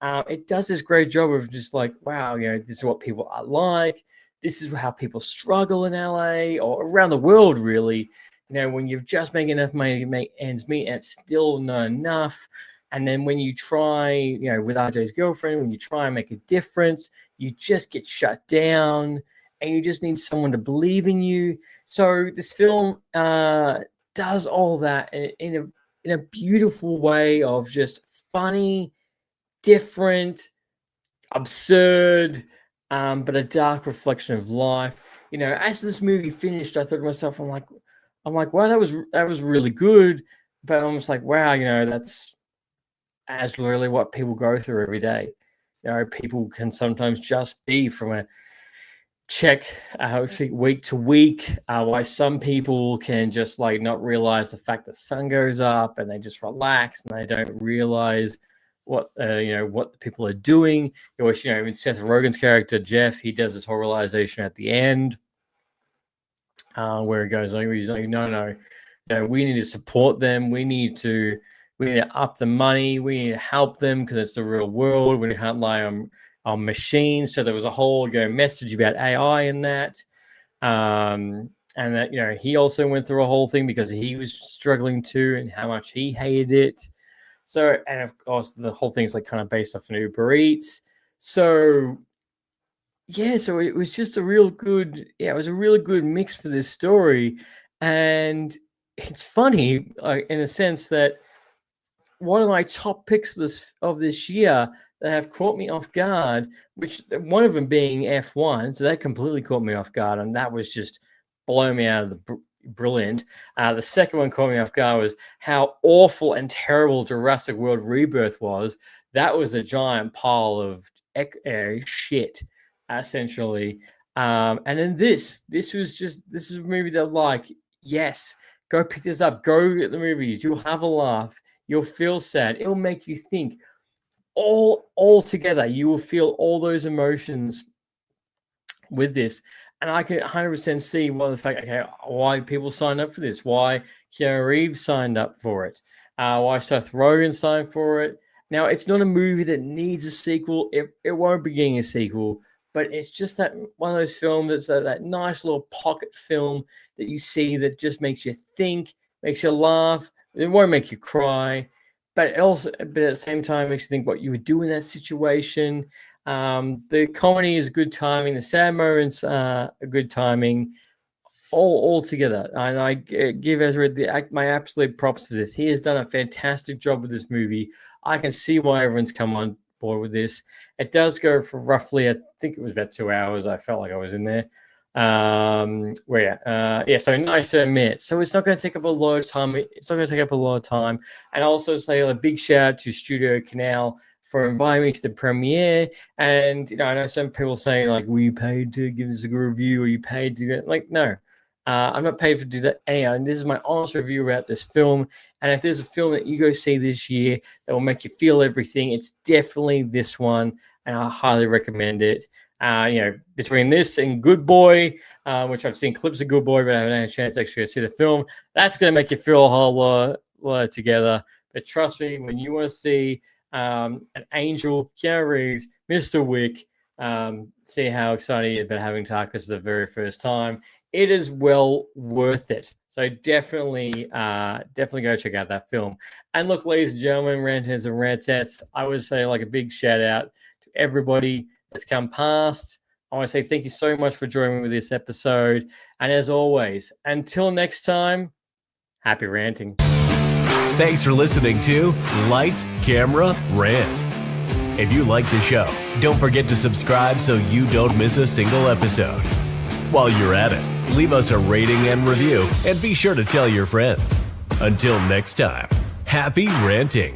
It does this great job of just wow, this is what people are like. This is how people struggle in LA or around the world, really. When you've just making enough money to make ends meet, and it's still not enough. And then when you try, with RJ's girlfriend, when you try and make a difference, you just get shut down, and you just need someone to believe in you. So this film does all that in a beautiful way of just funny, different, absurd, but a dark reflection of life. As this movie finished, I thought to myself, I'm like, wow, that was really good. But I'm just like, wow, that's really what people go through every day. People can sometimes just be from a check week to week. Why some people can just not realize the fact the sun goes up and they just relax and they don't realize what what the people are doing. Even Seth Rogen's character Jeff, he does this whole realization at the end, where he goes, he's like, no, we need to support them. We need to up the money. We need to help them because it's the real world. We can't rely on machines. So there was a whole message about AI in that, and that he also went through a whole thing because he was struggling too, and how much he hated it. So, and of course, the whole thing's kind of based off an Uber Eats. So, yeah, so it was just it was a really good mix for this story. And it's funny in a sense that one of my top picks of this year that have caught me off guard, which one of them being F1. So that completely caught me off guard. And that was just blowing me out of the brilliant. The second one caught me off guard was how awful and terrible Jurassic World Rebirth was. That was a giant pile of shit, essentially. And then this is a movie that yes, go pick this up, go get the movies. You'll have a laugh. You'll feel sad. It'll make you think. All together, you will feel all those emotions with this. And I can 100% see why people signed up for this, why Keanu Reeves signed up for it, why Seth Rogen signed for it. Now, it's not a movie that needs a sequel. It won't be getting a sequel, but it's just that one of those films that's that nice little pocket film that you see that just makes you think, makes you laugh. It won't make you cry, but at the same time makes you think what you would do in that situation. The comedy is good timing. The sad moments are good timing. All together. And I give Ezra my absolute props for this. He has done a fantastic job with this movie. I can see why everyone's come on board with this. It does go for roughly, I think it was about 2 hours. I felt like I was in there. So 97 minutes. So it's not going to take up a lot of time. It's not going to take up a lot of time. And also say a big shout out to Studio Canal for inviting me to the premiere. And I know some people saying like, "Were you paid to give this a good review? Or you paid to get like no." I'm not paid to do that anyhow. And this is my honest review about this film. And if there's a film that you go see this year that will make you feel everything, it's definitely this one. And I highly recommend it. Between this and Good Boy, which I've seen clips of Good Boy, but I haven't had a chance to actually see the film, that's going to make you feel a whole lot together. But trust me, when you want to see an angel, Keanu Reeves, Mr. Wick, see how excited he is about having Tarkus for the very first time, it is well worth it. So definitely go check out that film. And look, ladies and gentlemen, ranters and rantettes, I would say like a big shout out to everybody that's come past. I want to say thank you so much for joining me with this episode. And as always, until next time, happy ranting. Thanks for listening to Lights, Camera, Rant. If you like the show, don't forget to subscribe so you don't miss a single episode. While you're at it, leave us a rating and review, and be sure to tell your friends. Until next time, happy ranting.